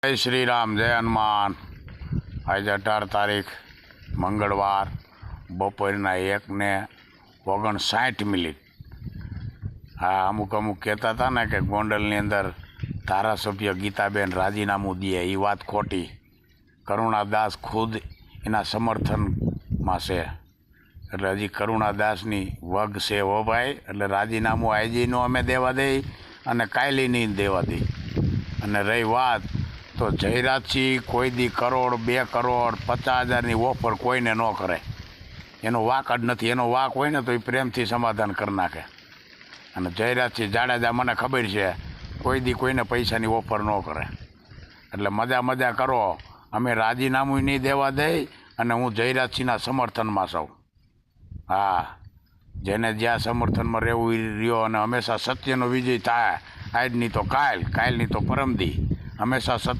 જય શ્રી રામ, જય હનુમાન। આજે 18 તારીખ મંગળવાર બપોરના 1:59। હા, અમુક કહેતા હતા ને કે ગોંડલની અંદર ધારાસભ્ય ગીતાબેન રાજીનામું દે, એ વાત ખોટી। કરુણાદાસ ખુદ એના સમર્થનમાં છે, એટલે હજી કરુણાદાસની વગ છે હો ભાઈ। એટલે રાજીનામું આઈજીનું અમે દેવા દઈ અને કાયલીની દેવા દઈ। અને રહી વાત તો જયરાજસિંહ કોઈ દી કરોડ, 2 કરોડ, 50,000ની ઓફર કોઈને ન કરે, એનો વાક જ નથી। એનો વાક હોય ને તો એ પ્રેમથી સમાધાન કરી નાખે। અને જયરાજસિંહ જાડેજા મને ખબર છે, કોઈ દી કોઈને પૈસાની ઓફર ન કરે। એટલે મજા કરો, અમે રાજીનામું નહીં દેવા દઈ અને હું જયરાજસિંહના સમર્થનમાં છું। હા, જેને જ્યાં સમર્થનમાં રહેવું એ રહ્યો, અને હંમેશા સત્યનો વિજય થાય। આજની તો કાલની તો પરમદી, હંમેશા સત્ય।